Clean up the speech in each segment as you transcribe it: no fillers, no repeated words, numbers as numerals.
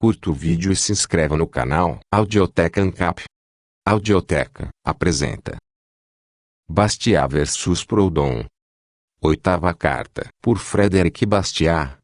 curta o vídeo e se inscreva no canal Audioteca ANCAP. Audioteca apresenta Bastiat vs Proudhon. Oitava carta. Por Frederic Bastiat.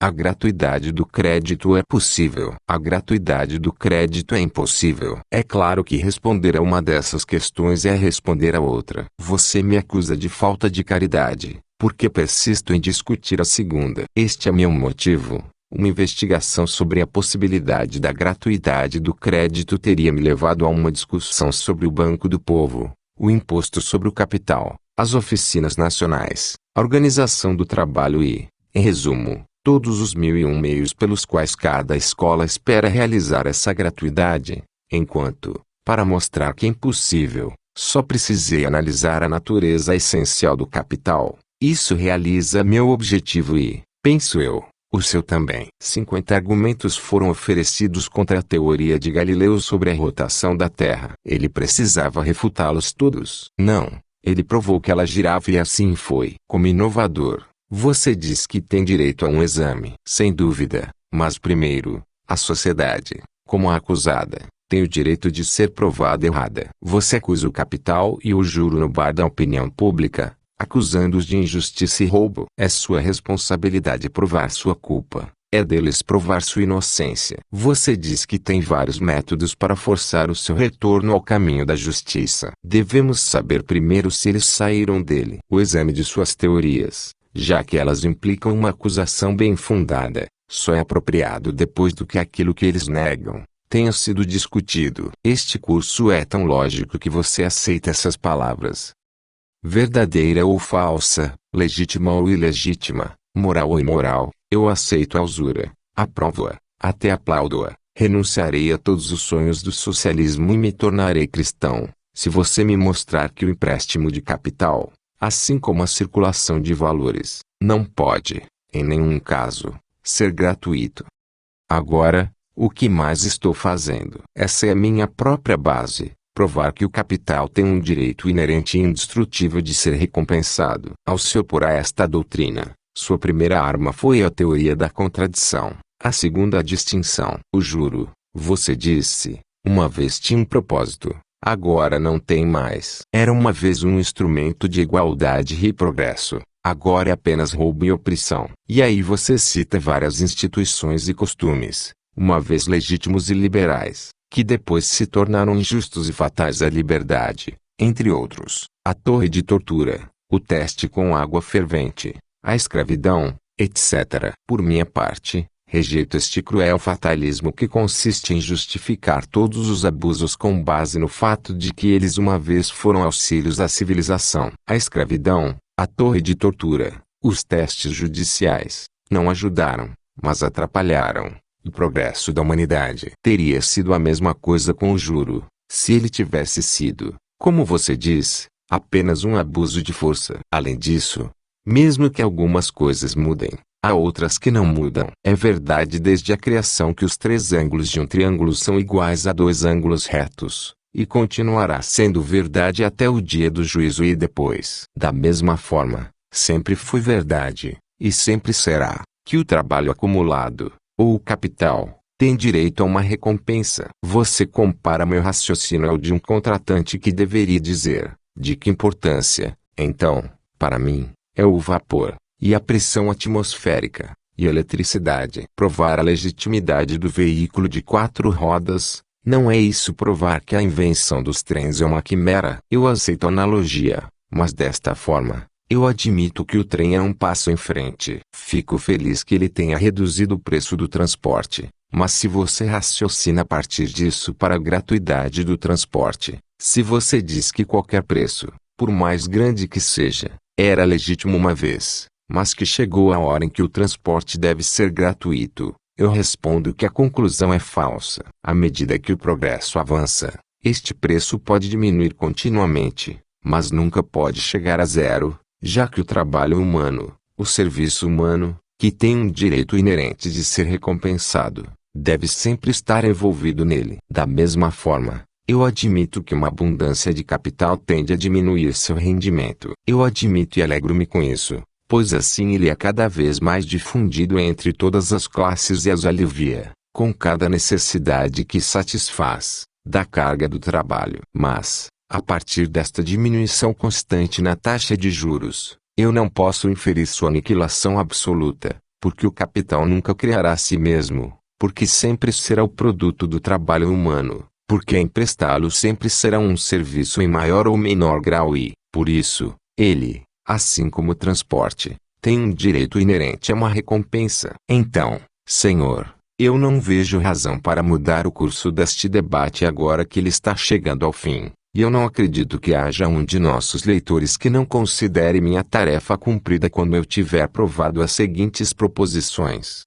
A gratuidade do crédito é possível. A gratuidade do crédito é impossível. É claro que responder a uma dessas questões é responder a outra. Você me acusa de falta de caridade, porque persisto em discutir a segunda. Este é meu motivo. Uma investigação sobre a possibilidade da gratuidade do crédito teria me levado a uma discussão sobre o Banco do Povo, o imposto sobre o capital, as oficinas nacionais, a organização do trabalho e, em resumo, todos os 1001 meios pelos quais cada escola espera realizar essa gratuidade, enquanto, para mostrar que é impossível, só precisei analisar a natureza essencial do capital. Isso realiza meu objetivo e, penso eu, o seu também. 50 argumentos foram oferecidos contra a teoria de Galileu sobre a rotação da Terra. Ele precisava refutá-los todos. Não, ele provou que ela girava e assim foi. Como inovador, você diz que tem direito a um exame. Sem dúvida, mas primeiro, a sociedade, como a acusada, tem o direito de ser provada errada. Você acusa o capital e o juro no bar da opinião pública, acusando-os de injustiça e roubo. É sua responsabilidade provar sua culpa. É deles provar sua inocência. Você diz que tem vários métodos para forçar o seu retorno ao caminho da justiça. Devemos saber primeiro se eles saíram dele. O exame de suas teorias, já que elas implicam uma acusação bem fundada, só é apropriado depois do que aquilo que eles negam tenha sido discutido. Este curso é tão lógico que você aceita essas palavras. Verdadeira ou falsa, legítima ou ilegítima, moral ou imoral, eu aceito a usura, aprovo-a, até aplaudo-a, renunciarei a todos os sonhos do socialismo e me tornarei cristão, se você me mostrar que o empréstimo de capital, assim como a circulação de valores, não pode, em nenhum caso, ser gratuito. Agora, o que mais estou fazendo? Essa é a minha própria base. Provar que o capital tem um direito inerente e indestrutível de ser recompensado. Ao se opor a esta doutrina, sua primeira arma foi a teoria da contradição, a segunda a distinção. O juro, você disse, uma vez tinha um propósito, agora não tem mais. Era uma vez um instrumento de igualdade e progresso, agora é apenas roubo e opressão. E aí você cita várias instituições e costumes, uma vez legítimos e liberais, que depois se tornaram injustos e fatais à liberdade, entre outros, a torre de tortura, o teste com água fervente, a escravidão, etc. Por minha parte, rejeito este cruel fatalismo que consiste em justificar todos os abusos com base no fato de que eles uma vez foram auxílios à civilização. A escravidão, a torre de tortura, os testes judiciais, não ajudaram, mas atrapalharam o progresso da humanidade. Teria sido a mesma coisa com o juro, se ele tivesse sido, como você diz, apenas um abuso de força. Além disso, mesmo que algumas coisas mudem, há outras que não mudam. É verdade desde a criação que os três ângulos de um triângulo são iguais a dois ângulos retos, e continuará sendo verdade até o dia do juízo e depois. Da mesma forma, sempre foi verdade, e sempre será, que o trabalho acumulado, ou o capital, tem direito a uma recompensa. Você compara meu raciocínio ao de um contratante que deveria dizer, de que importância, então, para mim, é o vapor, e a pressão atmosférica, e a eletricidade. Provar a legitimidade do veículo de 4 rodas, não é isso provar que a invenção dos trens é uma quimera. Eu aceito a analogia, mas desta forma, eu admito que o trem é um passo em frente. Fico feliz que ele tenha reduzido o preço do transporte, mas se você raciocina a partir disso para a gratuidade do transporte, se você diz que qualquer preço, por mais grande que seja, era legítimo uma vez, mas que chegou a hora em que o transporte deve ser gratuito, eu respondo que a conclusão é falsa. À medida que o progresso avança, este preço pode diminuir continuamente, mas nunca pode chegar a zero, já que o trabalho humano, o serviço humano, que tem um direito inerente de ser recompensado, deve sempre estar envolvido nele. Da mesma forma, eu admito que uma abundância de capital tende a diminuir seu rendimento. Eu admito e alegro-me com isso, pois assim ele é cada vez mais difundido entre todas as classes e as alivia. com cada necessidade que satisfaz, da carga do trabalho. Mas, a partir desta diminuição constante na taxa de juros, eu não posso inferir sua aniquilação absoluta, porque o capital nunca criará a si mesmo, porque sempre será o produto do trabalho humano, porque emprestá-lo sempre será um serviço em maior ou menor grau e, por isso, ele, assim como o transporte, tem um direito inerente a uma recompensa. Então, Senhor, eu não vejo razão para mudar o curso deste debate agora que ele está chegando ao fim, e eu não acredito que haja um de nossos leitores que não considere minha tarefa cumprida quando eu tiver provado as seguintes proposições.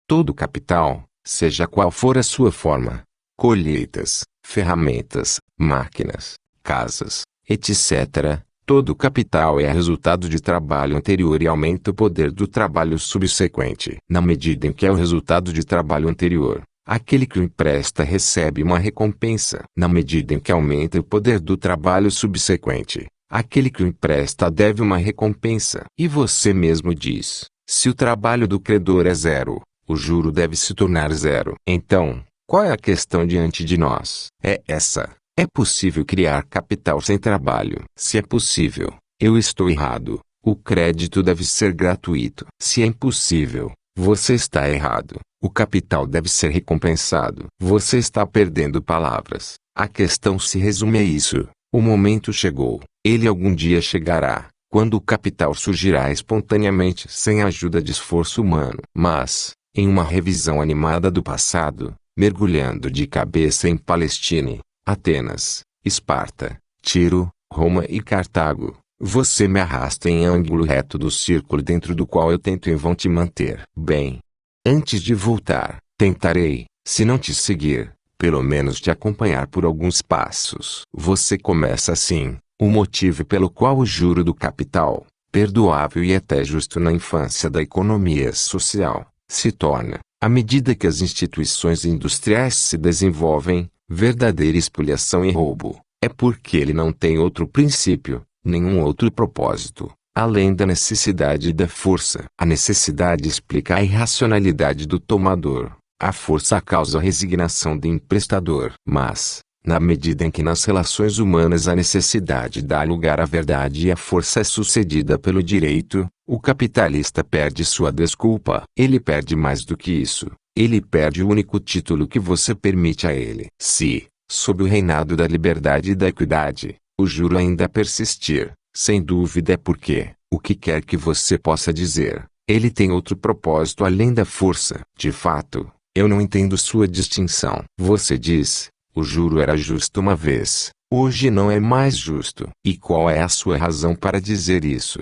Todo capital, seja qual for a sua forma, colheitas, ferramentas, máquinas, casas, etc., todo capital é resultado de trabalho anterior e aumenta o poder do trabalho subsequente. Na medida em que é o resultado de trabalho anterior, aquele que o empresta recebe uma recompensa. Na medida em que aumenta o poder do trabalho subsequente, aquele que o empresta deve uma recompensa. E você mesmo diz, se o trabalho do credor é zero, o juro deve se tornar zero. Então, qual é a questão diante de nós? É essa. É possível criar capital sem trabalho? Se é possível, eu estou errado. O crédito deve ser gratuito. Se é impossível, você está errado. O capital deve ser recompensado. Você está perdendo palavras. A questão se resume a isso. O momento chegou. Ele algum dia chegará, quando o capital surgirá espontaneamente sem a ajuda de esforço humano. Mas, em uma revisão animada do passado, mergulhando de cabeça em Palestina, Atenas, Esparta, Tiro, Roma e Cartago, você me arrasta em ângulo reto do círculo dentro do qual eu tento em vão te manter. Bem, antes de voltar, tentarei, se não te seguir, pelo menos te acompanhar por alguns passos. Você começa assim, o motivo pelo qual o juro do capital, perdoável e até justo na infância da economia social, se torna, à medida que as instituições industriais se desenvolvem, verdadeira espoliação e roubo, é porque ele não tem outro princípio, nenhum outro propósito, além da necessidade da força. A necessidade explica a irracionalidade do tomador, a força causa a resignação do emprestador. Mas, na medida em que nas relações humanas a necessidade dá lugar à verdade e a força é sucedida pelo direito, o capitalista perde sua desculpa. Ele perde mais do que isso. Ele perde o único título que você permite a ele. Se, sob o reinado da liberdade e da equidade, o juro ainda persistir, sem dúvida é porque, o que quer que você possa dizer, ele tem outro propósito além da força. De fato, eu não entendo sua distinção. Você diz, o juro era justo uma vez, hoje não é mais justo. E qual é a sua razão para dizer isso?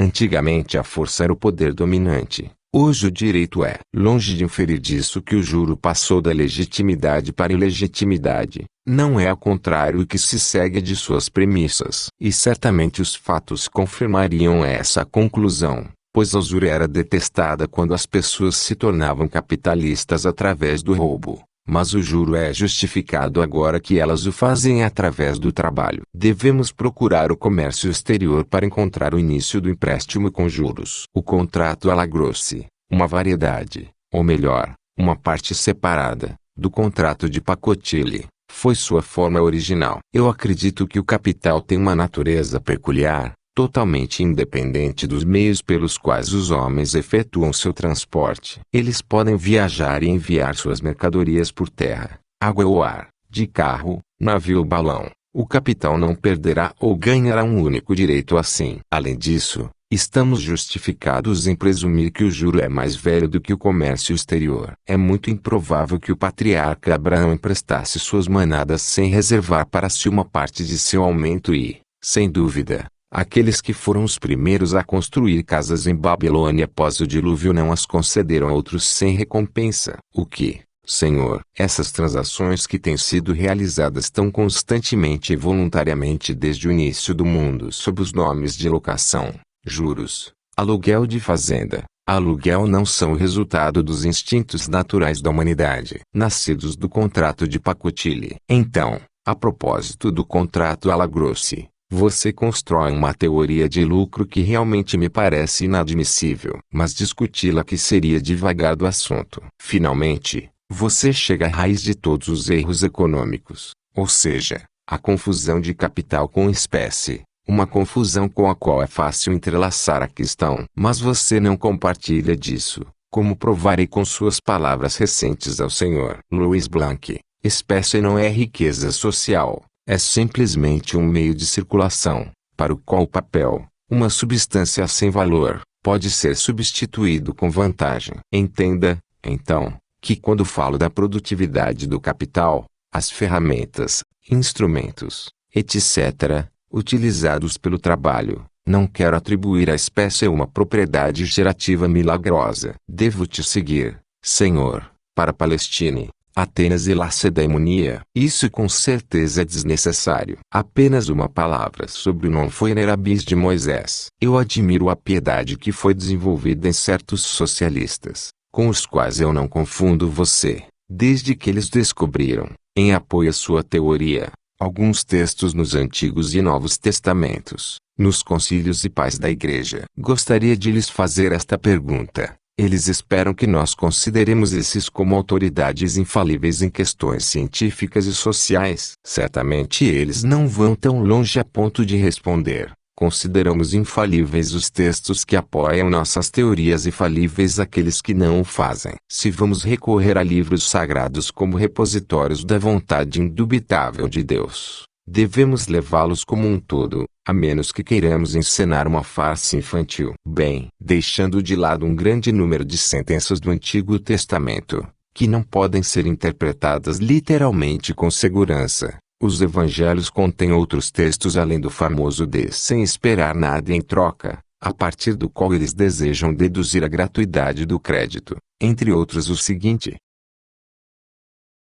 Antigamente a força era o poder dominante. Hoje o direito é. Longe de inferir disso que o juro passou da legitimidade para a ilegitimidade, não é ao contrário o que se segue de suas premissas. E certamente os fatos confirmariam essa conclusão, pois a usura era detestada quando as pessoas se tornavam capitalistas através do roubo. Mas o juro é justificado agora que elas o fazem através do trabalho. Devemos procurar o comércio exterior para encontrar o início do empréstimo com juros. O contrato alla grossi, uma variedade, ou melhor, uma parte separada, do contrato de Pacotille, foi sua forma original. Eu acredito que o capital tem uma natureza peculiar, totalmente independente dos meios pelos quais os homens efetuam seu transporte. Eles podem viajar e enviar suas mercadorias por terra, água ou ar, de carro, navio ou balão. O capital não perderá ou ganhará um único direito assim. Além disso, estamos justificados em presumir que o juro é mais velho do que o comércio exterior. É muito improvável que o patriarca Abraão emprestasse suas manadas sem reservar para si uma parte de seu aumento e, sem dúvida, aqueles que foram os primeiros a construir casas em Babilônia após o dilúvio não as concederam a outros sem recompensa. O que, Senhor, essas transações que têm sido realizadas tão constantemente e voluntariamente desde o início do mundo sob os nomes de locação, juros, aluguel de fazenda, aluguel não são o resultado dos instintos naturais da humanidade, nascidos do contrato de Pacotille. Então, a propósito do contrato alla grossi, Você constrói uma teoria de lucro que realmente me parece inadmissível, mas discuti-la que seria divagar do assunto. Finalmente, você chega à raiz de todos os erros econômicos, ou seja, a confusão de capital com espécie. Uma confusão com a qual é fácil entrelaçar a questão. Mas você não compartilha disso, como provarei com suas palavras recentes ao Sr. Louis Blanc. Espécie não é riqueza social, é simplesmente um meio de circulação, para o qual o papel, uma substância sem valor, pode ser substituído com vantagem. Entenda, então, que quando falo da produtividade do capital, as ferramentas, instrumentos, etc., utilizados pelo trabalho, não quero atribuir à espécie uma propriedade gerativa milagrosa. Devo te seguir, Senhor, para Palestina, Atenas e Lacedemonia. Isso com certeza é desnecessário. Apenas uma palavra sobre o non funerabis de Moisés. Eu admiro a piedade que foi desenvolvida em certos socialistas, com os quais eu não confundo você, desde que eles descobriram, em apoio à sua teoria, alguns textos nos Antigos e Novos Testamentos, nos concílios e pais da Igreja. Gostaria de lhes fazer esta pergunta. Eles esperam que nós consideremos esses como autoridades infalíveis em questões científicas e sociais. Certamente eles não vão tão longe a ponto de responder: consideramos infalíveis os textos que apoiam nossas teorias e falíveis aqueles que não o fazem. Se vamos recorrer a livros sagrados como repositórios da vontade indubitável de Deus, devemos levá-los como um todo, a menos que queiramos encenar uma farsa infantil. Bem, deixando de lado um grande número de sentenças do Antigo Testamento, que não podem ser interpretadas literalmente com segurança, os evangelhos contêm outros textos além do famoso sem esperar nada em troca, a partir do qual eles desejam deduzir a gratuidade do crédito, entre outros o seguinte: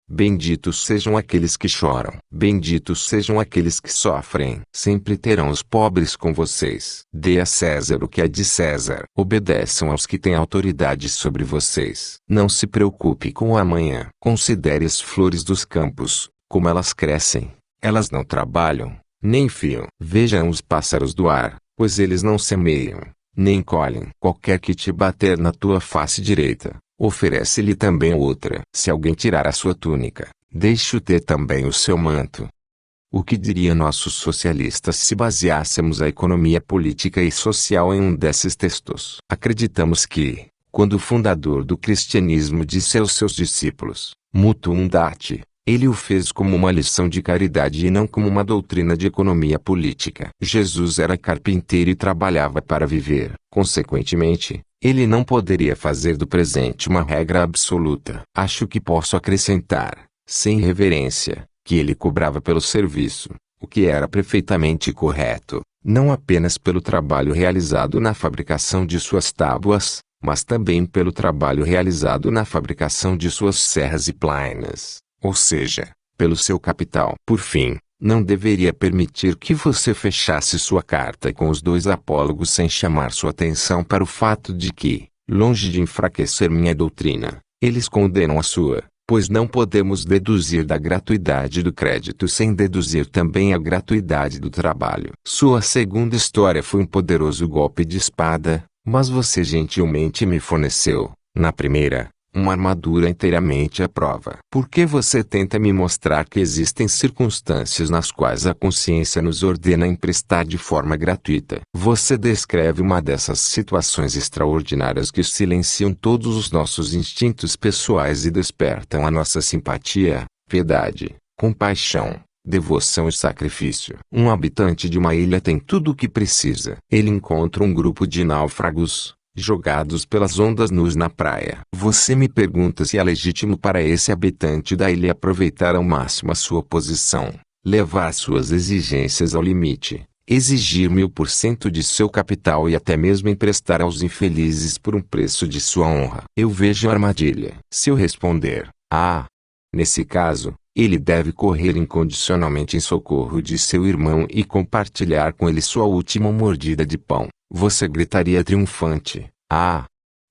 benditos sejam aqueles que choram. Benditos sejam aqueles que sofrem. Sempre terão os pobres com vocês. Dê a César o que é de César. Obedeçam aos que têm autoridade sobre vocês. Não se preocupe com o amanhã. Considere as flores dos campos, como elas crescem. Elas não trabalham, nem fiam. Vejam os pássaros do ar, pois eles não semeiam, nem colhem. Qualquer que te bater na tua face direita, oferece-lhe também outra. Se alguém tirar a sua túnica, deixe-o ter também o seu manto. O que diriam nossos socialistas se baseássemos a economia política e social em um desses textos? Acreditamos que, quando o fundador do cristianismo disse aos seus discípulos, mutuum date, ele o fez como uma lição de caridade e não como uma doutrina de economia política. Jesus era carpinteiro e trabalhava para viver. Consequentemente, ele não poderia fazer do presente uma regra absoluta. Acho que posso acrescentar, sem reverência, que ele cobrava pelo serviço, o que era perfeitamente correto, não apenas pelo trabalho realizado na fabricação de suas tábuas, mas também pelo trabalho realizado na fabricação de suas serras e plainas, ou seja, pelo seu capital. Por fim, não deveria permitir que você fechasse sua carta com os dois apólogos sem chamar sua atenção para o fato de que, longe de enfraquecer minha doutrina, eles condenam a sua, pois não podemos deduzir da gratuidade do crédito sem deduzir também a gratuidade do trabalho. Sua segunda história foi um poderoso golpe de espada, mas você gentilmente me forneceu, na primeira, uma armadura inteiramente à prova. Por que você tenta me mostrar que existem circunstâncias nas quais a consciência nos ordena emprestar de forma gratuita? Você descreve uma dessas situações extraordinárias que silenciam todos os nossos instintos pessoais e despertam a nossa simpatia, piedade, compaixão, devoção e sacrifício. Um habitante de uma ilha tem tudo o que precisa. Ele encontra um grupo de náufragos, jogados pelas ondas nus na praia. Você me pergunta se é legítimo para esse habitante da ilha aproveitar ao máximo a sua posição, levar suas exigências ao limite, exigir 1000% de seu capital e até mesmo emprestar aos infelizes por um preço de sua honra. Eu vejo a armadilha. Se eu responder, nesse caso, ele deve correr incondicionalmente em socorro de seu irmão e compartilhar com ele sua última mordida de pão, você gritaria triunfante: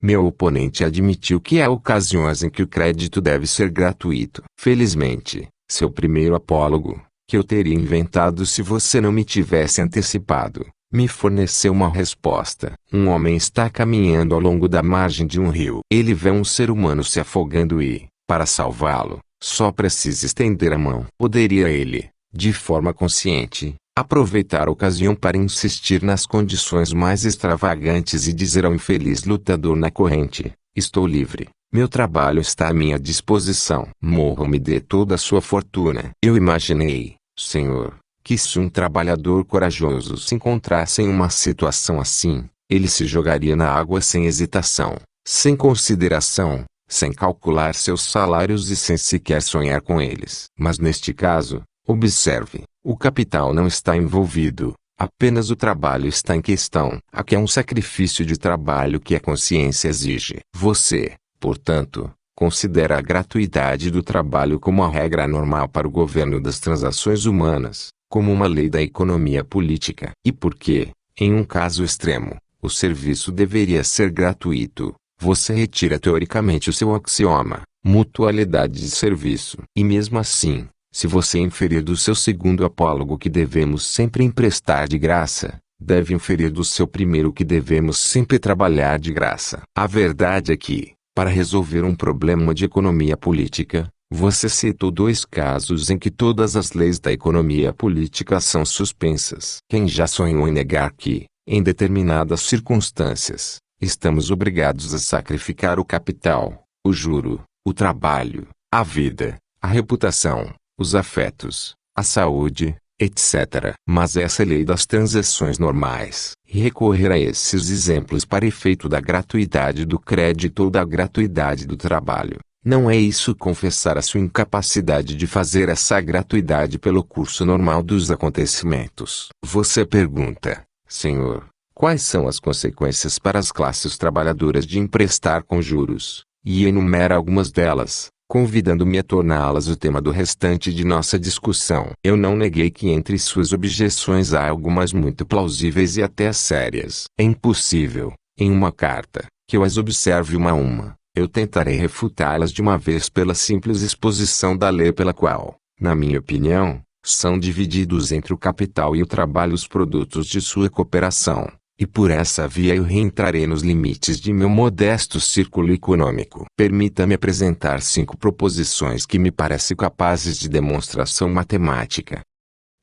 meu oponente admitiu que há ocasiões em que o crédito deve ser gratuito. Felizmente, seu primeiro apólogo, que eu teria inventado se você não me tivesse antecipado. Me forneceu uma resposta. Um homem está caminhando ao longo da margem de um rio. Ele vê um ser humano se afogando e, para salvá-lo, só precisa estender a mão. Poderia ele, de forma consciente, aproveitar a ocasião para insistir nas condições mais extravagantes e dizer ao infeliz lutador na corrente: estou livre, meu trabalho está à minha disposição. Morra ou me dê toda a sua fortuna. Eu imaginei, senhor, que se um trabalhador corajoso se encontrasse em uma situação assim, ele se jogaria na água sem hesitação, sem consideração, sem calcular seus salários e sem sequer sonhar com eles. Mas neste caso, observe, o capital não está envolvido, apenas o trabalho está em questão. Aqui é um sacrifício de trabalho que a consciência exige. Você, portanto, considera a gratuidade do trabalho como a regra normal para o governo das transações humanas, como uma lei da economia política. E por que, em um caso extremo, o serviço deveria ser gratuito, você retira teoricamente o seu axioma, mutualidade de serviço. E mesmo assim, se você inferir do seu segundo apólogo que devemos sempre emprestar de graça, deve inferir do seu primeiro que devemos sempre trabalhar de graça. A verdade é que, para resolver um problema de economia política, você citou dois casos em que todas as leis da economia política são suspensas. Quem já sonhou em negar que, em determinadas circunstâncias, estamos obrigados a sacrificar o capital, o juro, o trabalho, a vida, a reputação, os afetos, a saúde, etc. Mas essa é a lei das transações normais. E recorrer a esses exemplos para efeito da gratuidade do crédito ou da gratuidade do trabalho, não é isso confessar a sua incapacidade de fazer essa gratuidade pelo curso normal dos acontecimentos. Você pergunta, senhor, quais são as consequências para as classes trabalhadoras de emprestar com juros? E enumera algumas delas, convidando-me a torná-las o tema do restante de nossa discussão. Eu não neguei que entre suas objeções há algumas muito plausíveis e até sérias. É impossível, em uma carta, que eu as observe uma a uma. Eu tentarei refutá-las de uma vez pela simples exposição da lei pela qual, na minha opinião, são divididos entre o capital e o trabalho os produtos de sua cooperação. E por essa via eu reentrarei nos limites de meu modesto círculo econômico. Permita-me apresentar 5 proposições que me parecem capazes de demonstração matemática.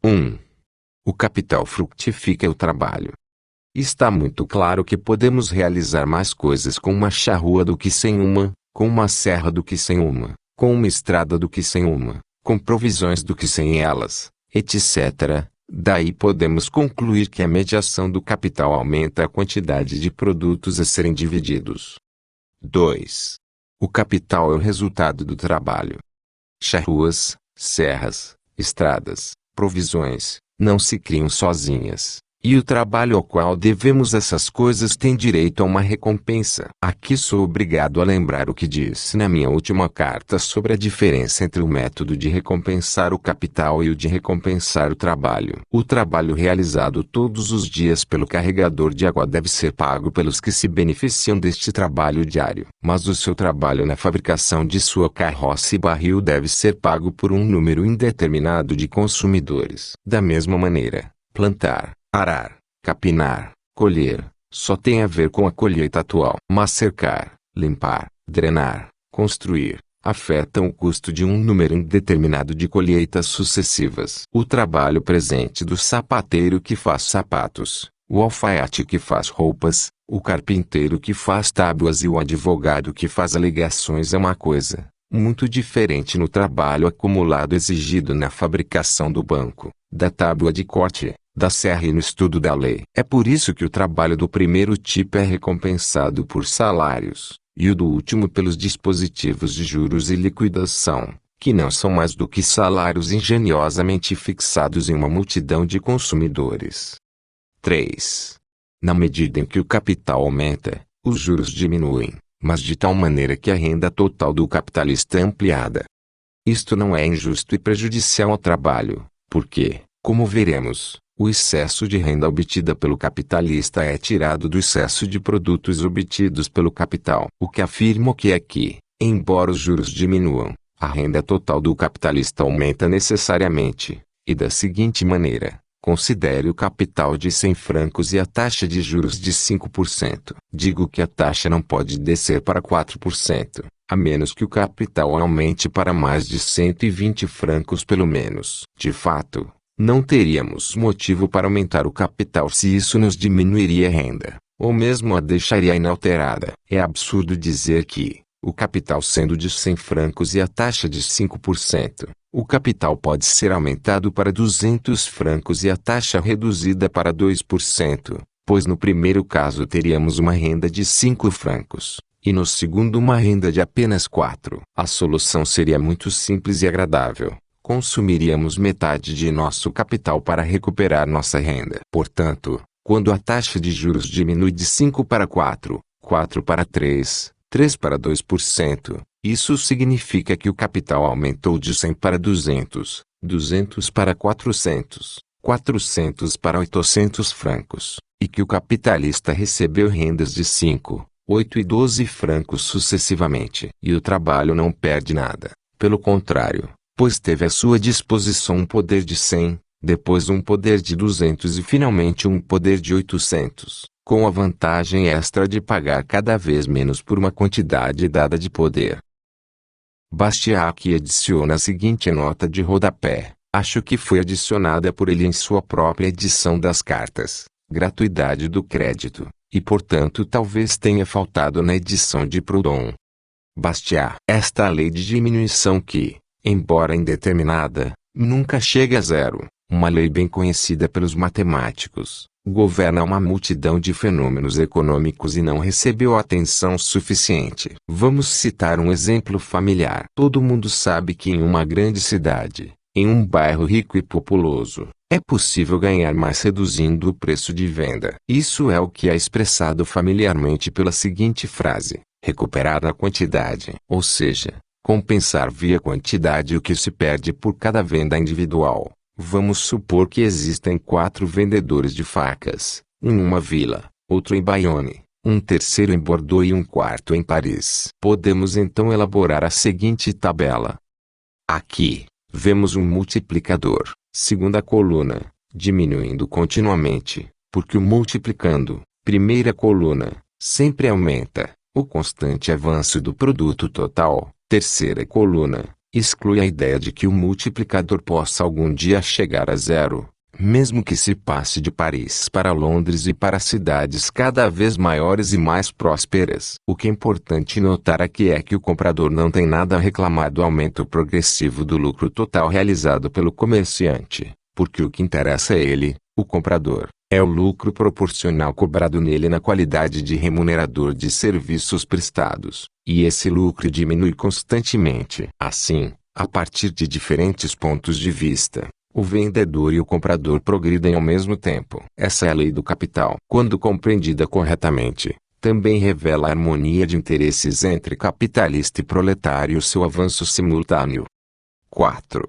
1. O capital frutifica o trabalho. Está muito claro que podemos realizar mais coisas com uma charrua do que sem uma, com uma serra do que sem uma, com uma estrada do que sem uma, com provisões do que sem elas, etc. Daí podemos concluir que a mediação do capital aumenta a quantidade de produtos a serem divididos. 2. O capital é o resultado do trabalho. Charruas, serras, estradas, provisões, não se criam sozinhas. E o trabalho ao qual devemos essas coisas tem direito a uma recompensa. Aqui sou obrigado a lembrar o que disse na minha última carta sobre a diferença entre o método de recompensar o capital e o de recompensar o trabalho. O trabalho realizado todos os dias pelo carregador de água deve ser pago pelos que se beneficiam deste trabalho diário. Mas o seu trabalho na fabricação de sua carroça e barril deve ser pago por um número indeterminado de consumidores. Da mesma maneira, plantar, arar, capinar, colher, só tem a ver com a colheita atual. Mas cercar, limpar, drenar, construir, afetam o custo de um número indeterminado de colheitas sucessivas. O trabalho presente do sapateiro que faz sapatos, o alfaiate que faz roupas, o carpinteiro que faz tábuas e o advogado que faz alegações é uma coisa muito diferente no trabalho acumulado exigido na fabricação do banco, da tábua de corte, da serra e no estudo da lei. É por isso que o trabalho do primeiro tipo é recompensado por salários, e o do último pelos dispositivos de juros e liquidação, que não são mais do que salários engenhosamente fixados em uma multidão de consumidores. 3. Na medida em que o capital aumenta, os juros diminuem, mas de tal maneira que a renda total do capitalista é ampliada. Isto não é injusto e prejudicial ao trabalho, porque, como veremos, o excesso de renda obtida pelo capitalista é tirado do excesso de produtos obtidos pelo capital. O que afirmo que é que, embora os juros diminuam, a renda total do capitalista aumenta necessariamente. E da seguinte maneira: considere o capital de 100 francos e a taxa de juros de 5%. Digo que a taxa não pode descer para 4%, a menos que o capital aumente para mais de 120 francos pelo menos. De fato, não teríamos motivo para aumentar o capital se isso nos diminuiria a renda, ou mesmo a deixaria inalterada. É absurdo dizer que, o capital sendo de 100 francos e a taxa de 5%, o capital pode ser aumentado para 200 francos e a taxa reduzida para 2%, pois no primeiro caso teríamos uma renda de 5 francos, e no segundo uma renda de apenas 4. A solução seria muito simples e agradável. Consumiríamos metade de nosso capital para recuperar nossa renda. Portanto, quando a taxa de juros diminui de 5 para 4, 4 para 3, 3 para 2%, isso significa que o capital aumentou de 100 para 200, 200 para 400, 400 para 800 francos, e que o capitalista recebeu rendas de 5, 8 e 12 francos sucessivamente. E o trabalho não perde nada, pelo contrário, pois teve à sua disposição um poder de 100, depois um poder de 200 e finalmente um poder de 800, com a vantagem extra de pagar cada vez menos por uma quantidade dada de poder. Bastiat adiciona a seguinte nota de rodapé: acho que foi adicionada por ele em sua própria edição das cartas, gratuidade do crédito, e portanto talvez tenha faltado na edição de Proudhon. Bastiat. Esta lei de diminuição que, embora indeterminada, nunca chega a zero, uma lei bem conhecida pelos matemáticos, governa uma multidão de fenômenos econômicos e não recebeu atenção suficiente. Vamos citar um exemplo familiar. Todo mundo sabe que em uma grande cidade, em um bairro rico e populoso, é possível ganhar mais reduzindo o preço de venda. Isso é o que é expressado familiarmente pela seguinte frase: recuperar a quantidade. Ou seja, compensar via quantidade o que se perde por cada venda individual. Vamos supor que existem 4 vendedores de facas, um em uma vila, outro em Bayonne, um terceiro em Bordeaux e um quarto em Paris. Podemos então elaborar a seguinte tabela. Aqui, vemos um multiplicador, segunda coluna, diminuindo continuamente, porque o multiplicando, primeira coluna, sempre aumenta, o constante avanço do produto total, terceira coluna, exclui a ideia de que o multiplicador possa algum dia chegar a zero, mesmo que se passe de Paris para Londres e para cidades cada vez maiores e mais prósperas. O que é importante notar aqui é que o comprador não tem nada a reclamar do aumento progressivo do lucro total realizado pelo comerciante, porque o que interessa a ele, o comprador, é o lucro proporcional cobrado nele na qualidade de remunerador de serviços prestados, e esse lucro diminui constantemente. Assim, a partir de diferentes pontos de vista, o vendedor e o comprador progridem ao mesmo tempo. Essa é a lei do capital. Quando compreendida corretamente, também revela a harmonia de interesses entre capitalista e proletário e seu avanço simultâneo. 4.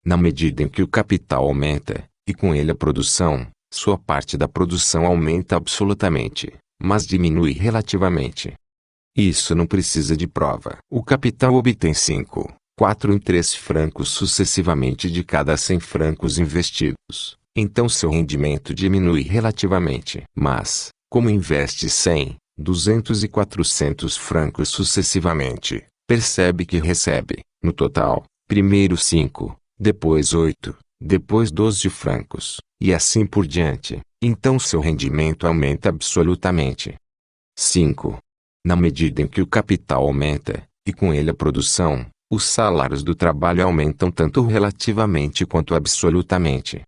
Na medida em que o capital aumenta, e com ele a produção, sua parte da produção aumenta absolutamente, mas diminui relativamente. Isso não precisa de prova. O capital obtém 5, 4 e 3 francos sucessivamente de cada 100 francos investidos, então seu rendimento diminui relativamente. Mas, como investe 100, 200 e 400 francos sucessivamente, percebe que recebe, no total, primeiro 5, depois 8, depois 12 francos, e assim por diante, então seu rendimento aumenta absolutamente. 5. Na medida em que o capital aumenta, e com ele a produção, os salários do trabalho aumentam tanto relativamente quanto absolutamente.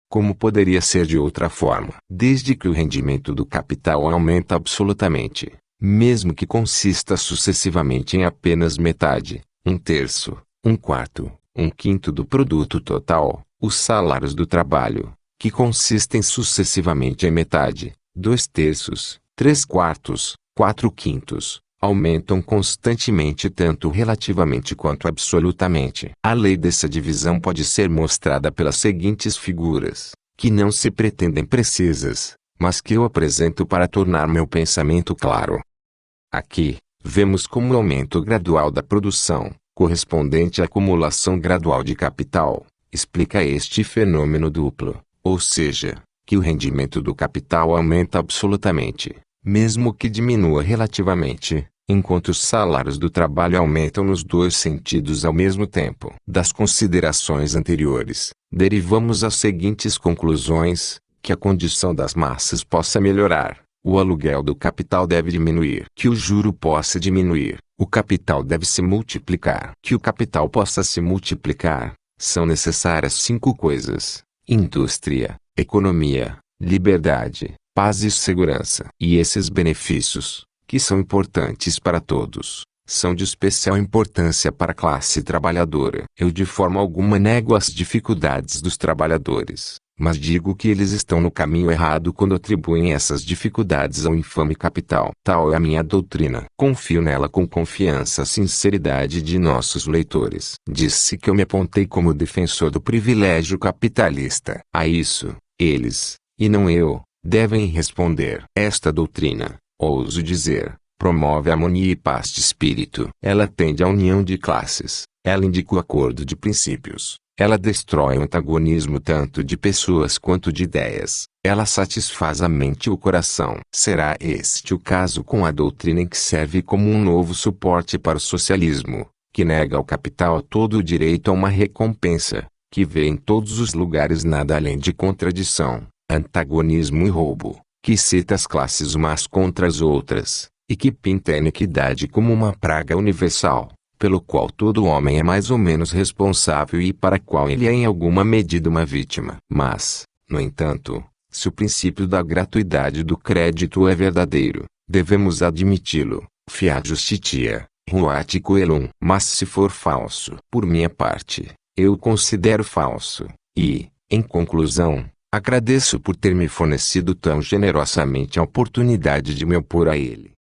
Como poderia ser de outra forma? Desde que o rendimento do capital aumenta absolutamente, mesmo que consista sucessivamente em apenas metade, um terço, um quarto, um quinto do produto total, os salários do trabalho, que consistem sucessivamente em metade, 2/3, 3/4, 4/5, aumentam constantemente tanto relativamente quanto absolutamente. A lei dessa divisão pode ser mostrada pelas seguintes figuras, que não se pretendem precisas, mas que eu apresento para tornar meu pensamento claro. Aqui, vemos como o aumento gradual da produção, correspondente à acumulação gradual de capital, explica este fenômeno duplo, ou seja, que o rendimento do capital aumenta absolutamente, mesmo que diminua relativamente, enquanto os salários do trabalho aumentam nos dois sentidos ao mesmo tempo. Das considerações anteriores, derivamos as seguintes conclusões: que a condição das massas possa melhorar, o aluguel do capital deve diminuir. Que o juro possa diminuir, o capital deve se multiplicar. Que o capital possa se multiplicar, são necessárias 5 coisas: indústria, economia, liberdade, paz e segurança. E esses benefícios, que são importantes para todos, são de especial importância para a classe trabalhadora. Eu de forma alguma nego as dificuldades dos trabalhadores, mas digo que eles estão no caminho errado quando atribuem essas dificuldades ao infame capital. Tal é a minha doutrina. Confio nela com confiança a sinceridade de nossos leitores. Disse que eu me apontei como defensor do privilégio capitalista. A isso, eles, e não eu, devem responder. Esta doutrina, ouso dizer, promove harmonia e paz de espírito. Ela tende à união de classes. Ela indica o acordo de princípios. Ela destrói o antagonismo tanto de pessoas quanto de ideias. Ela satisfaz a mente e o coração. Será este o caso com a doutrina em que serve como um novo suporte para o socialismo, que nega ao capital todo o direito a uma recompensa, que vê em todos os lugares nada além de contradição, antagonismo e roubo, que cita as classes umas contra as outras, e que pinta a iniquidade como uma praga universal, pelo qual todo homem é mais ou menos responsável e para a qual ele é em alguma medida uma vítima. Mas, no entanto, se o princípio da gratuidade do crédito é verdadeiro, devemos admiti-lo, fiat justitia, ruat coelum. Mas se for falso, por minha parte, eu o considero falso, e, em conclusão, agradeço por ter me fornecido tão generosamente a oportunidade de me opor a ele.